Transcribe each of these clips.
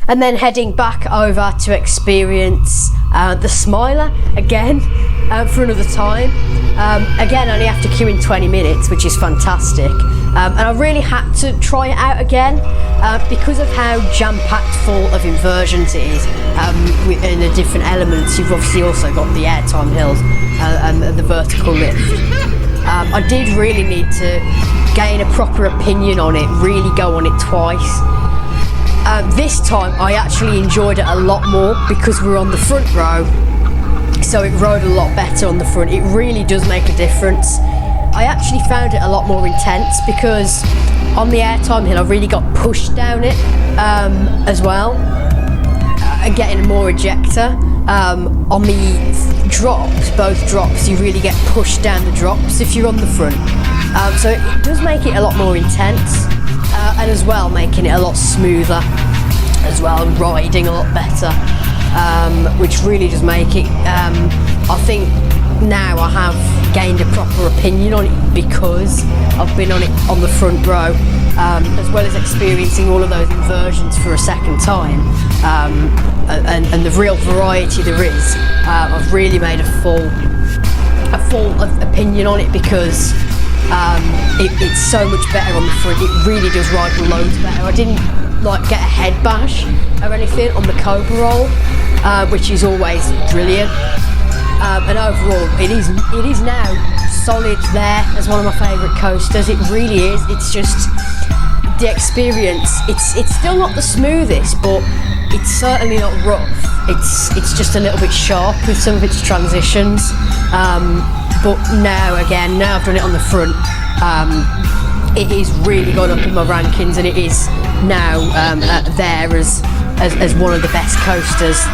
And then heading back over to experience the Smiler again for another time. Again, only after queuing 20 minutes, which is fantastic. And I really had to try it out again because of how jam-packed full of inversions it is in the different elements. You've obviously also got the airtime hills and the vertical lift. I did really need to gain a proper opinion on it, really go on it twice. This time I actually enjoyed it a lot more because we're on the front row, so it rode a lot better on the front. It really does make a difference. I actually found it a lot more intense because on the airtime hill I really got pushed down it as well, getting more ejector. On the drops, both drops, you really get pushed down the drops if you're on the front. So it does make it a lot more intense, and as well making it a lot smoother as well, riding a lot better, which really does make it, I think now I have gained a proper opinion on it because I've been on it on the front row, as well as experiencing all of those inversions for a second time, and the real variety there is. I've really made a full opinion on it because it's so much better on the front. It really does ride loads better. I didn't get a head bash or anything on the Cobra roll, which is always brilliant. And overall, it is now solid there as one of my favourite coasters. It really is. It's just the experience. It's still not the smoothest, but it's certainly not rough. It's just a little bit sharp with some of its transitions. But now I've done it on the front. It is really gone up in my rankings, and it is now there as one of the best coasters.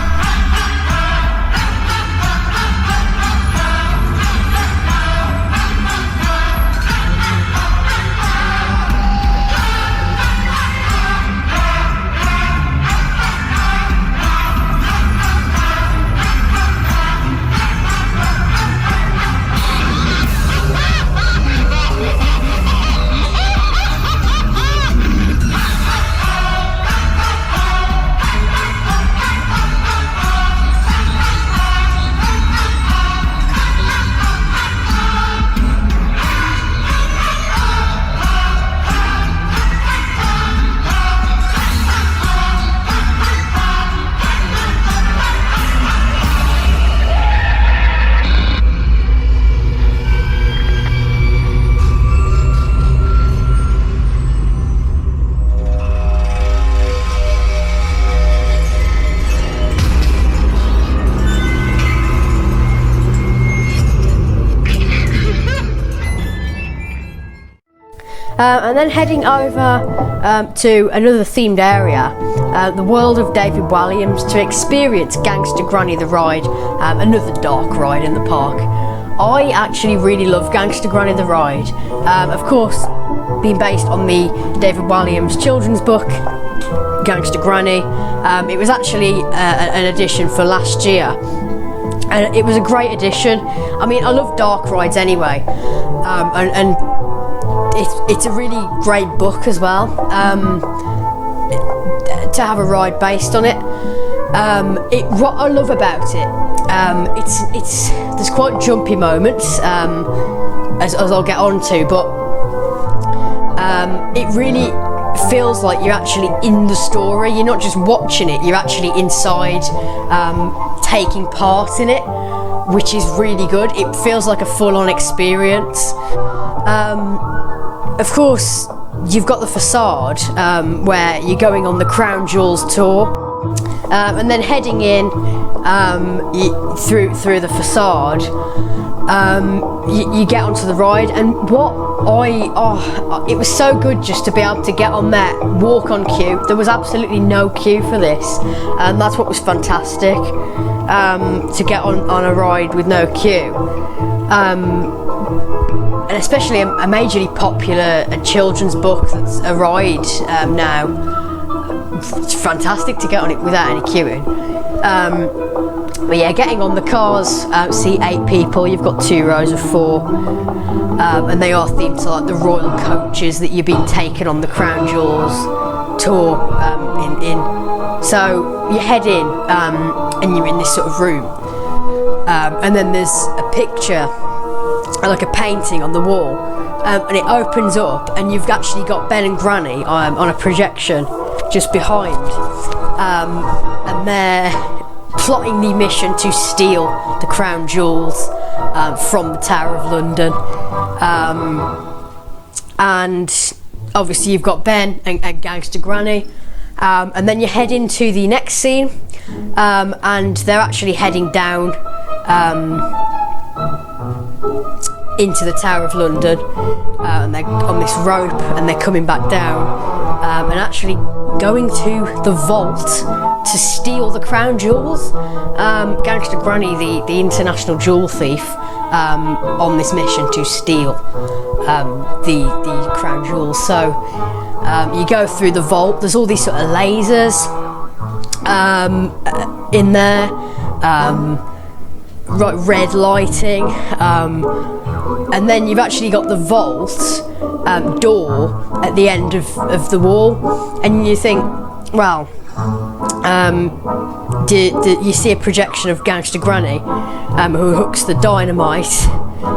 And then heading over to another themed area, the world of David Walliams, to experience Gangster Granny the ride, another dark ride in the park. I actually really love Gangster Granny the ride, of course being based on the David Walliams children's book Gangster Granny. It was actually an edition for last year, and it was a great edition. I mean, I love dark rides anyway, and it's a really great book as well, to have a ride based on it. What I love about it, there's quite jumpy moments, as I'll get on to, but it really feels like you're actually in the story. You're not just watching it, you're actually inside, taking part in it, which is really good. It feels like a full-on experience. Of course, you've got the facade, where you're going on the Crown Jewels tour, and then heading in through the facade, you get onto the ride, and it was so good just to be able to get on there, walk on queue. There was absolutely no queue for this, and that's what was fantastic, to get on a ride with no queue. And especially a majorly popular children's book that's a ride now. It's fantastic to get on it without any queuing. But yeah, getting on the cars, seat 8 people, you've got 2 rows of 4, and they are themed to like the royal coaches that you've been taken on the Crown Jewels tour in. So you head in, and you're in this sort of room, and then there's a picture, like a painting on the wall, and it opens up, and you've actually got Ben and Granny on a projection just behind, and they're plotting the mission to steal the crown jewels from the Tower of London, and obviously you've got Ben and Gangster Granny, and then you head into the next scene, and they're actually heading down into the Tower of London, and they're on this rope, and they're coming back down, and actually going to the vault to steal the crown jewels. Gangster Granny, the international jewel thief, on this mission to steal the crown jewels. So you go through the vault. There's all these sort of lasers in there, red lighting, and then you've actually got the vault door at the end of the wall, and you think, well, you see a projection of Gangster Granny, who hooks the dynamite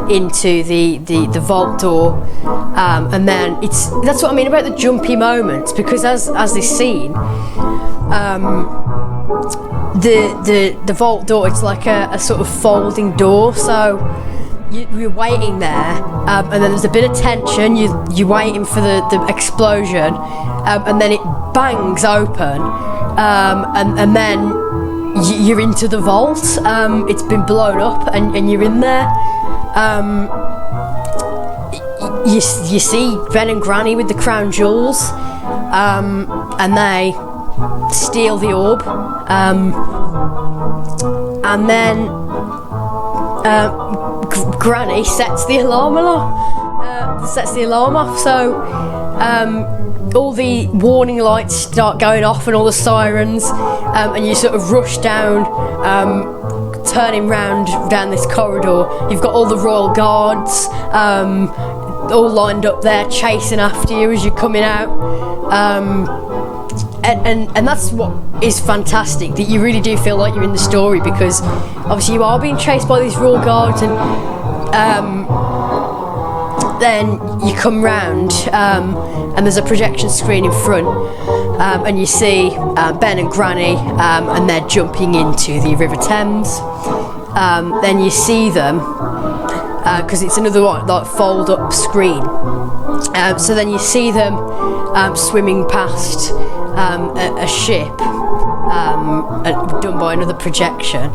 into the vault door, and then that's what I mean about the jumpy moments, because as this scene, the vault door, it's like a sort of folding door, so you're waiting there, and then there's a bit of tension, you're waiting for the explosion, and then it bangs open, and then you're into the vault. It's been blown up, and you're in there. You see Ben and Granny with the crown jewels, and they steal the orb, and then Granny sets the alarm off. So all the warning lights start going off and all the sirens, and you sort of rush down, turning round down this corridor. You've got all the royal guards all lined up there chasing after you as you're coming out, and that's what is fantastic, that you really do feel like you're in the story, because obviously you are being chased by these royal guards, and then you come round, and there's a projection screen in front, and you see Ben and Granny, and they're jumping into the River Thames. Then you see them, because it's another like fold up screen, so then you see them swimming past a ship done by another projection,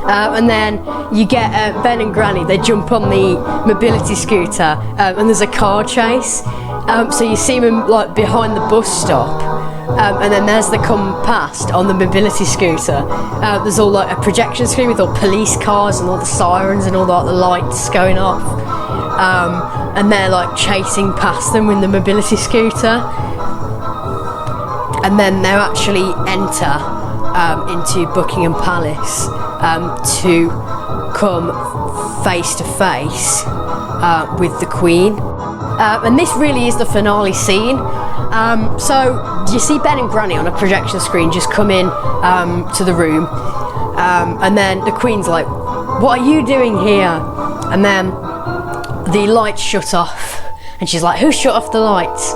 and then you get Ben and Granny, they jump on the mobility scooter, and there's a car chase, so you see them like behind the bus stop, and then as they come past on the mobility scooter, there's all like a projection screen with all police cars and all the sirens and all the lights going off, and they're like chasing past them with the mobility scooter, and then they actually enter into Buckingham Palace to come face to face with the Queen, and this really is the finale scene. So you see Ben and Granny on a projection screen just come in to the room, and then the Queen's like, "What are you doing here?" And then the lights shut off, and she's like, "Who shut off the lights?"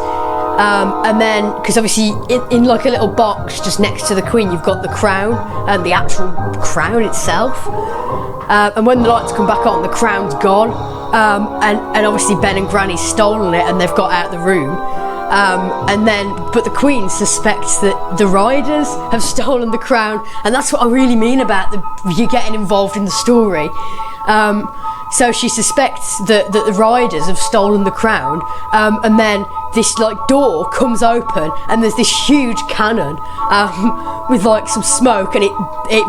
And then, because obviously in like a little box just next to the Queen, you've got the crown, and the actual crown itself, and when the lights come back on, the crown's gone, and obviously Ben and Granny's stolen it, and they've got out of the room, but the Queen suspects that the riders have stolen the crown, and that's what I really mean about you getting involved in the story. So she suspects that the riders have stolen the crown, and then this like door comes open, and there's this huge cannon with like some smoke, and it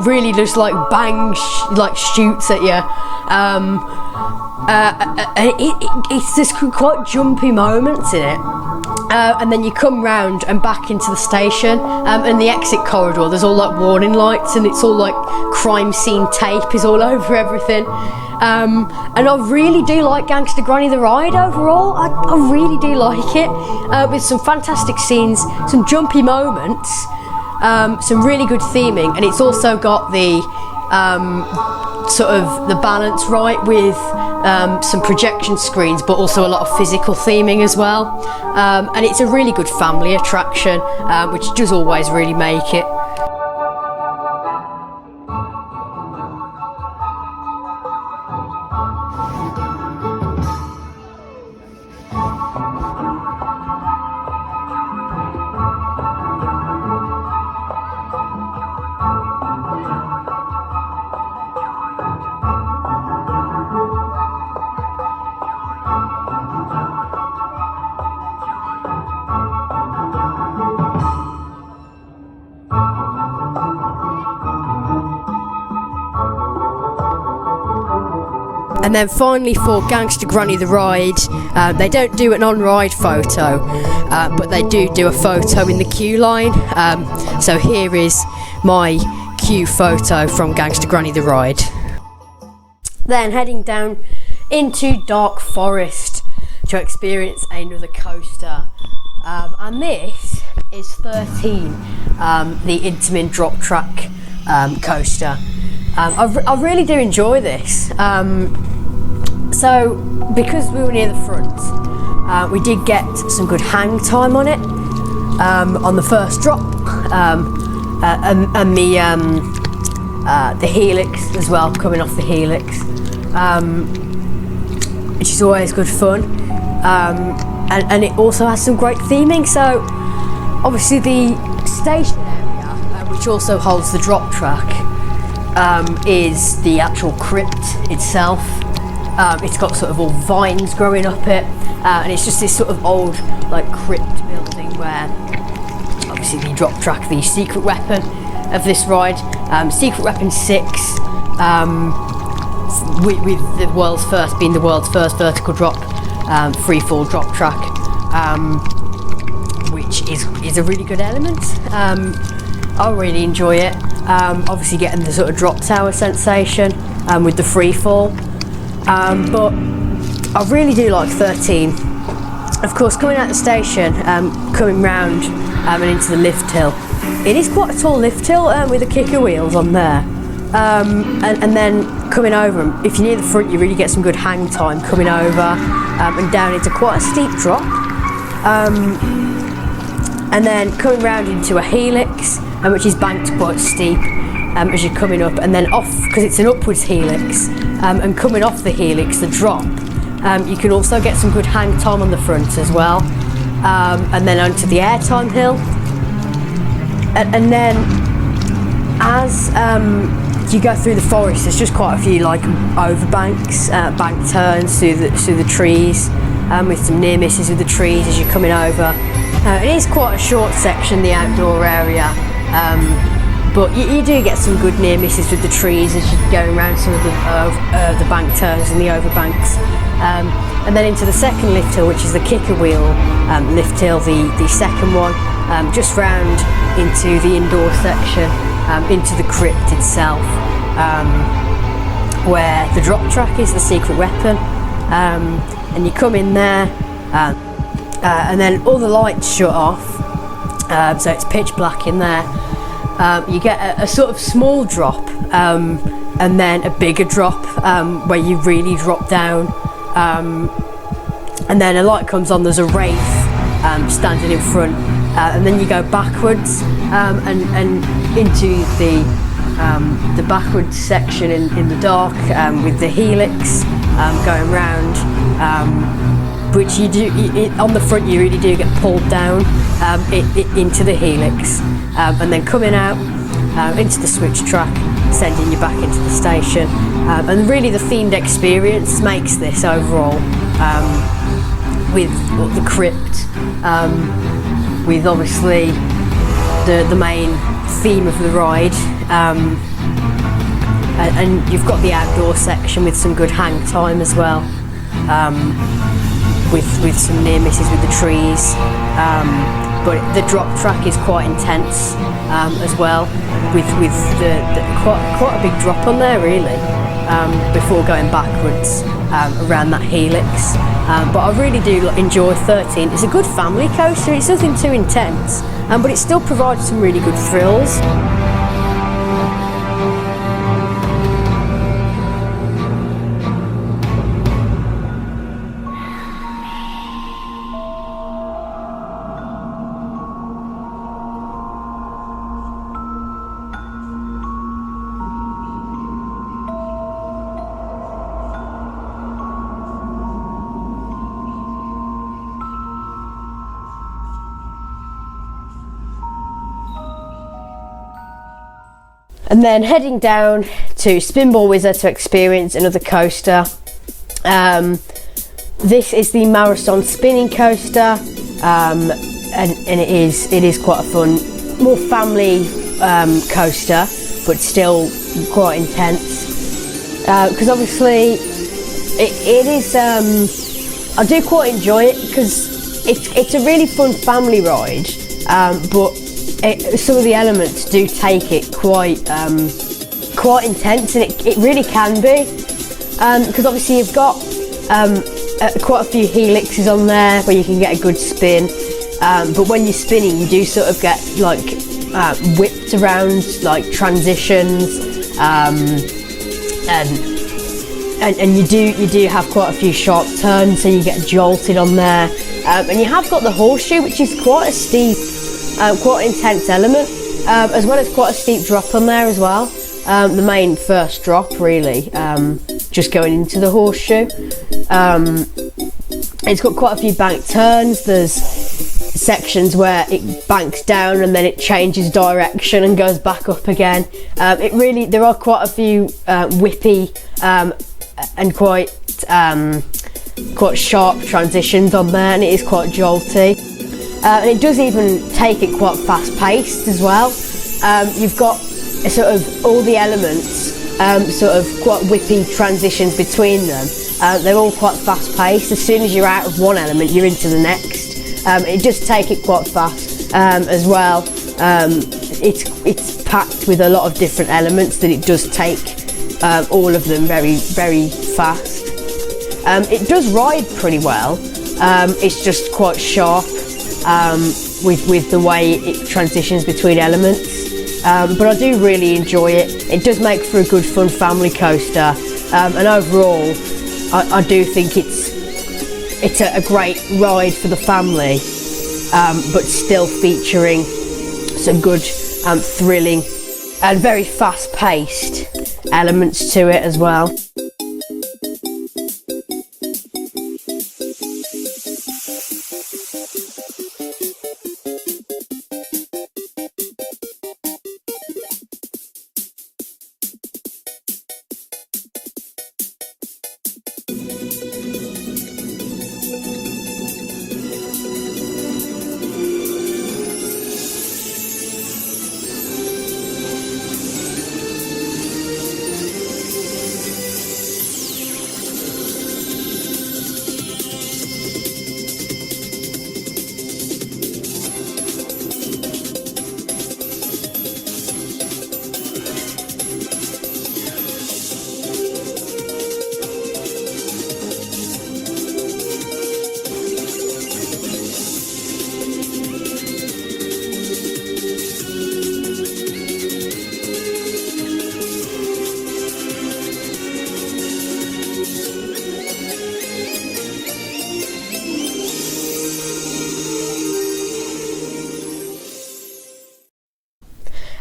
really just like bangs, like shoots at you, and it's just quite jumpy moments in it. And then you come round and back into the station, and the exit corridor, there's all like warning lights, and it's all like crime scene tape is all over everything. And I really do like Gangster Granny the ride overall. I really do like it, with some fantastic scenes, some jumpy moments, some really good theming, and it's also got the sort of the balance right with some projection screens, but also a lot of physical theming as well, and it's a really good family attraction, which does always really make it. And then finally for Gangster Granny the ride, they don't do an on-ride photo, but they do a photo in the queue line. So here is my queue photo from Gangster Granny the ride. Then heading down into Dark Forest to experience another coaster. And this is 13, the Intamin drop track coaster. I really do enjoy this. So because we were near the front, we did get some good hang time on it, on the first drop, and the helix as well, coming off the helix, which is always good fun, and it also has some great theming. So obviously the station area, which also holds the drop track, is the actual crypt itself. It's got sort of all vines growing up it, and it's just this sort of old like crypt building where obviously the drop track, the secret weapon of this ride, secret weapon 6, with the world's first being the world's first vertical drop, free fall drop track, which is a really good element. I really enjoy it. Obviously getting the sort of drop tower sensation with the free fall. But I really do like 13. Of course, coming out the station, coming round and into the lift hill. It is quite a tall lift hill with the kicker wheels on there. And then coming over, if you're near the front, you really get some good hang time coming over and down into quite a steep drop. And then coming round into a helix, which is banked quite steep as you're coming up, and then off, because it's an upwards helix, and coming off the helix, the drop, you can also get some good hang time on the front as well, and then onto the airtime hill, and then as you go through the forest, there's just quite a few like overbanks, bank turns through the trees, with some near misses with the trees as you're coming over. It is quite a short section, the outdoor area, but you do get some good near misses with the trees as you're going around some of the bank turns and the overbanks. And then into the second lift hill, which is the kicker wheel lift hill, the second one, just round into the indoor section, into the crypt itself, where the drop track is the secret weapon, and you come in there, and then all the lights shut off, so it's pitch black in there. You get a sort of small drop, and then a bigger drop, where you really drop down, and then a light comes on, there's a wraith standing in front, and then you go backwards, and into the backwards section in the dark, with the helix going round, which you do, on the front you really do get pulled down into the helix, and then coming out into the switch track, sending you back into the station, and really the themed experience makes this overall, with the crypt, with obviously the main theme of the ride, and you've got the outdoor section with some good hang time as well, with some near misses with the trees, but the drop track is quite intense as well, with the quite a big drop on there really, before going backwards around that helix. But I really do enjoy 13. It's a good family coaster. It's nothing too intense, but it still provides some really good thrills. And then heading down to Spinball Wizard to experience another coaster. This is the Marathon spinning coaster, and it is quite a fun, more family coaster, but still quite intense. Because obviously it is, I do quite enjoy it because it's a really fun family ride, but some of the elements do take it quite intense, and it really can be, because obviously you've got quite a few helixes on there where you can get a good spin, but when you're spinning you do sort of get like whipped around, like transitions, and you do have quite a few sharp turns, so you get jolted on there, and you have got the horseshoe, which is quite a steep, quite intense element, as well as quite a steep drop on there as well. The main first drop really, just going into the horseshoe. It's got quite a few bank turns. There's sections where it banks down and then it changes direction and goes back up again. There are quite a few whippy and quite sharp transitions on there, and it is quite jolty. And it does even take it quite fast paced as well. You've got sort of all the elements, sort of quite whippy transitions between them. They're all quite fast paced. As soon as you're out of one element, you're into the next. It does take it quite fast as well. It's packed with a lot of different elements that it does take all of them very, very fast. It does ride pretty well. It's just quite sharp with the way it transitions between elements. But I do really enjoy it. It does make for a good fun family coaster, and overall I do think it's a great ride for the family, but still featuring some good thrilling and very fast paced elements to it as well.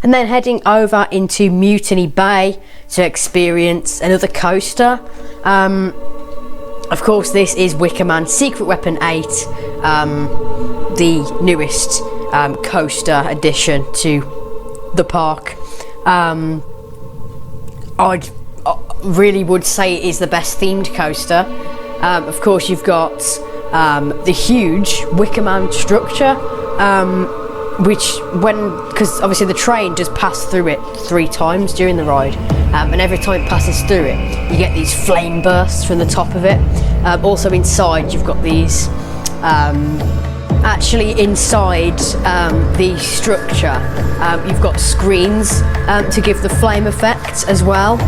And then heading over into Mutiny Bay to experience another coaster. Of course, this is Wicker Man Secret Weapon 8, the newest coaster addition to the park. I really would say it is the best themed coaster. Of course, you've got the huge Wicker Man structure, because obviously the train just passed through it 3 times during the ride, and every time it passes through it you get these flame bursts from the top of it. Also inside you've got these actually inside the structure, you've got screens to give the flame effect as well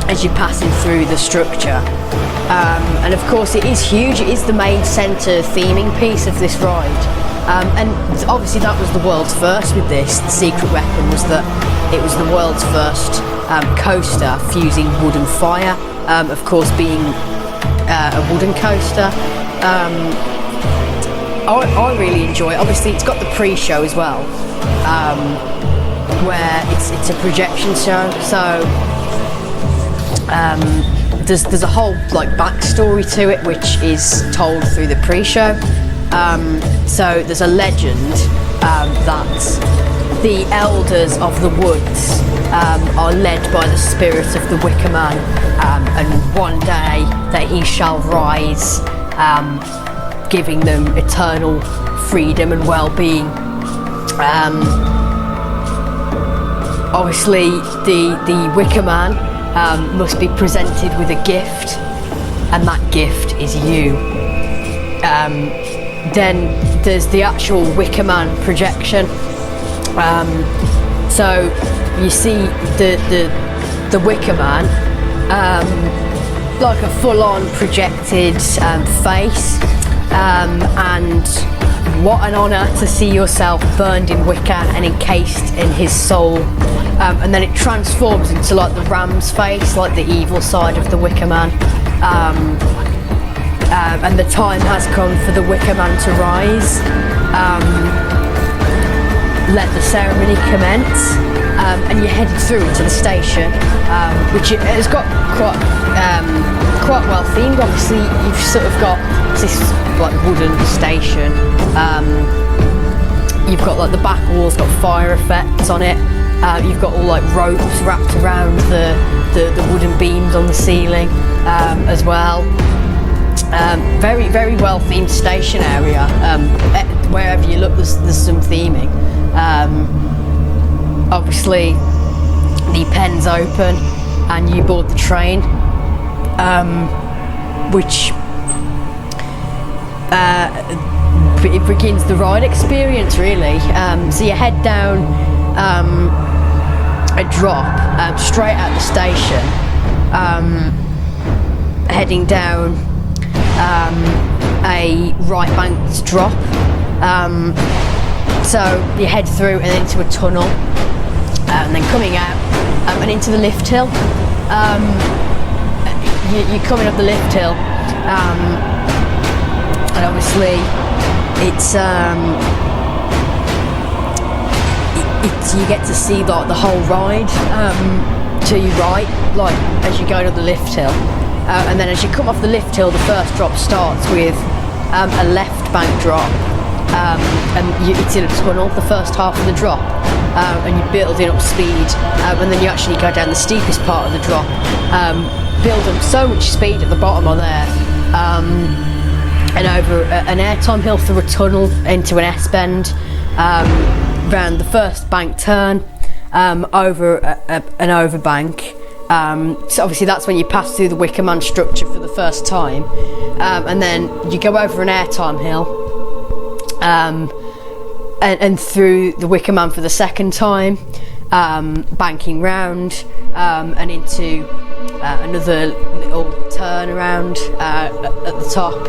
as you're passing through the structure. And of course it is huge. It is the main centre theming piece of this ride. And obviously that was the world's first with this. The secret weapon was that it was the world's first coaster fusing wood and fire, of course being a wooden coaster. I really enjoy it. Obviously it's got the pre-show as well, where it's a projection show, so there's a whole like backstory to it which is told through the pre-show. So there's a legend that the elders of the woods are led by the spirit of the Wicker Man, and one day that he shall rise, giving them eternal freedom and well-being. Obviously the Wicker Man must be presented with a gift, and that gift is you. Then there's the actual Wicker Man projection. So you see the Wicker Man, like a full-on projected face, and what an honour to see yourself burned in wicker and encased in his soul. And then it transforms into like the ram's face, like the evil side of the Wicker Man. And the time has come for the Wicker Man to rise. Let the ceremony commence, and you're headed through into the station, which has got quite well themed. Obviously, you've sort of got this like wooden station. You've got like the back wall's got fire effects on it. You've got all like ropes wrapped around the wooden beams on the ceiling as well. Very, very well themed station area. Wherever you look, there's some theming. Obviously, the pen's open and you board the train, which it begins the ride experience really. So you head down a drop straight at the station, heading down a right banked drop. So you head through and into a tunnel, and then coming out and into the lift hill. You're coming up the lift hill, and obviously it's you get to see like the whole ride to your right, like as you go up the lift hill. And then as you come off the lift hill, the first drop starts with a left bank drop, and it's in a tunnel, the first half of the drop, and you're building up speed, and then you actually go down the steepest part of the drop, build up so much speed at the bottom on there, and over an airtime hill through a tunnel into an S-bend, round the first bank turn, over an overbank. So obviously that's when you pass through the Wicker Man structure for the first time, and then you go over an airtime hill, and through the Wicker Man for the second time, banking round, and into another little turn around at the top,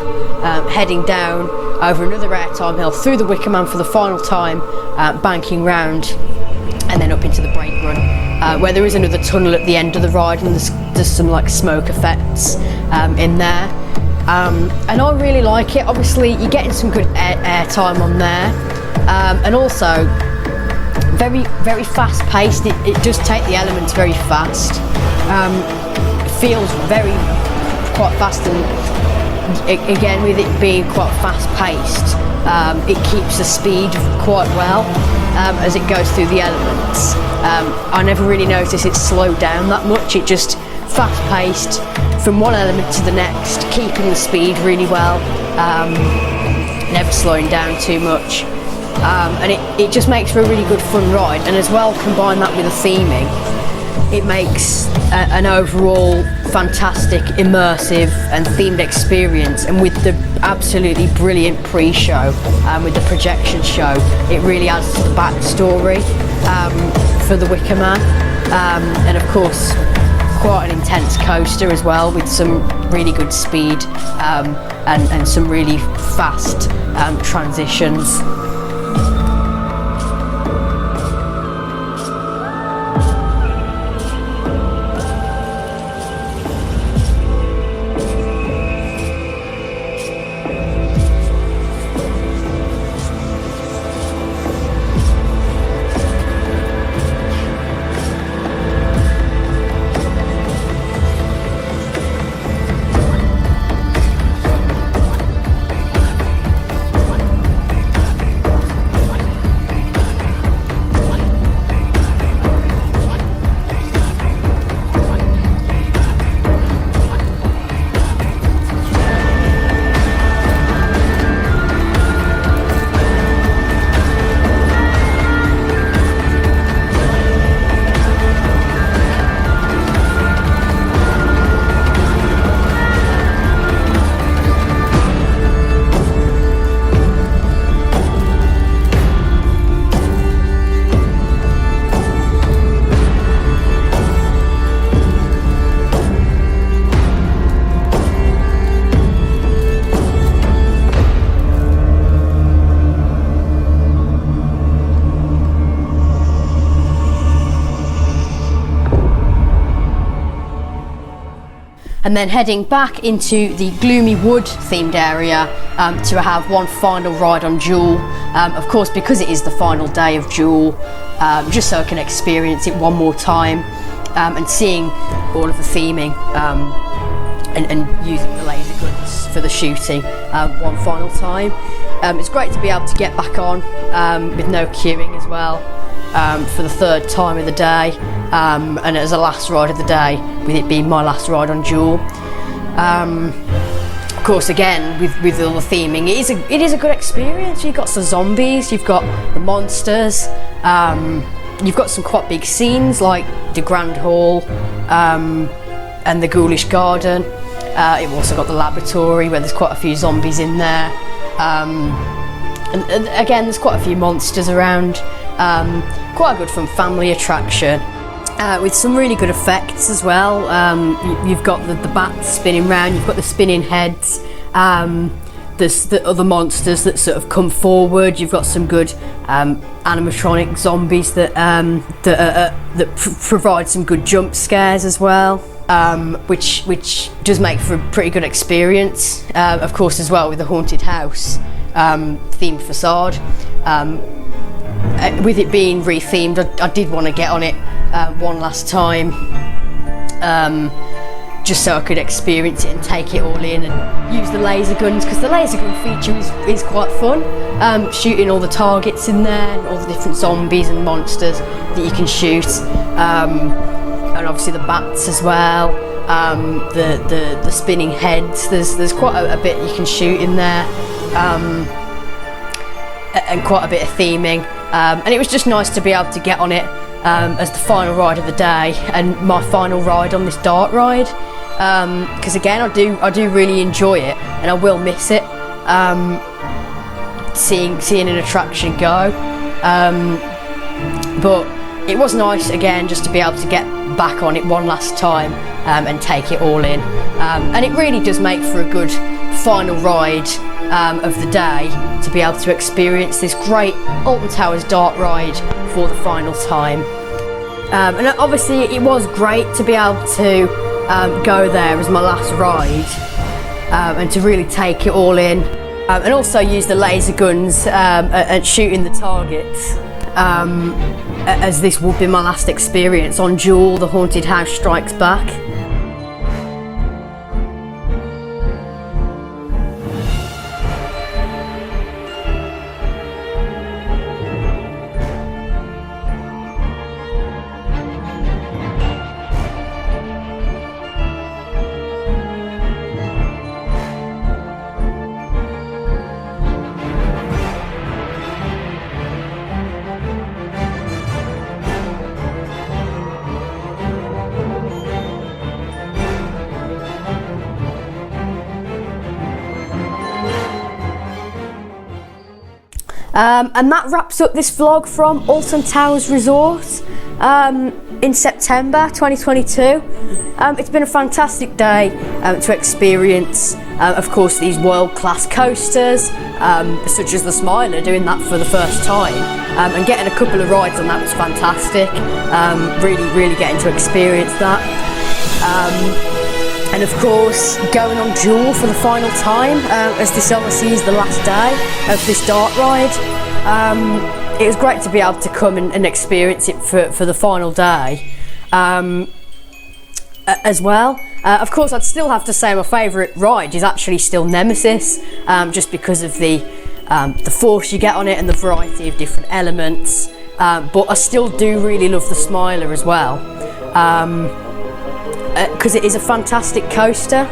heading down over another airtime hill through the Wicker Man for the final time, banking round, and then up into the brake run, where there is another tunnel at the end of the ride, and there's some like smoke effects in there, and I really like it. Obviously you're getting some good air time on there, and also very, very fast paced. It does take the elements very fast. Feels quite fast, and again with it being quite fast paced, it keeps the speed quite well as it goes through the elements. I never really noticed it slowed down that much. It just fast paced from one element to the next, keeping the speed really well, never slowing down too much, and it just makes for a really good fun ride. And as well, combine that with the theming, it makes an overall fantastic, immersive and themed experience. And with the absolutely brilliant pre-show, with the projection show, it really adds to the backstory for the Wicker Man. And of course, quite an intense coaster as well, with some really good speed and some really fast transitions. And then heading back into the Gloomy Wood themed area to have one final ride on Duel. Of course, because it is the final day of Duel, just so I can experience it one more time and seeing all of the theming and using the laser guns for the shooting one final time. It's great to be able to get back on with no queuing as well for the third time of the day, and as a last ride of the day, with it being my last ride on Duel. Of course, again, with all the theming, it is a good experience. You've got some zombies, you've got the monsters, you've got some quite big scenes like the Grand Hall and the Ghoulish Garden. You've also got the laboratory where there's quite a few zombies in there. And again, there's quite a few monsters around. Quite a good fun family attraction with some really good effects as well. You've got the bats spinning round, you've got the spinning heads, there's the other monsters that sort of come forward. You've got some good animatronic zombies that provide some good jump scares as well, which does make for a pretty good experience. Of course, as well, with the haunted house themed facade. With it being re-themed, I did want to get on it one last time, just so I could experience it and take it all in and use the laser guns, because the laser gun feature is quite fun. Shooting all the targets in there, all the different zombies and monsters that you can shoot, and obviously the bats as well, the spinning heads. There's quite a bit you can shoot in there, and quite a bit of theming. And it was just nice to be able to get on it as the final ride of the day and my final ride on this dart ride, because again, I do really enjoy it, and I will miss it, seeing an attraction go, but it was nice again just to be able to get back on it one last time and take it all in, and it really does make for a good final ride of the day, to be able to experience this great Alton Towers dart ride for the final time. And obviously it was great to be able to go there as my last ride, and to really take it all in, and also use the laser guns at shooting the targets, as this will be my last experience on Duel, the Haunted House Strikes Back. And that wraps up this vlog from Alton Towers Resort in September 2022. It's been a fantastic day to experience, of course, these world-class coasters, such as the Smiler, doing that for the first time, and getting a couple of rides on that was fantastic. Really getting to experience that. And of course, going on Duel for the final time, as this obviously is the last day of this dart ride. It was great to be able to come and experience it for the final day as well. Of course, I'd still have to say my favourite ride is actually still Nemesis, just because of the force you get on it and the variety of different elements. But I still do really love the Smiler as well. Because it is a fantastic coaster.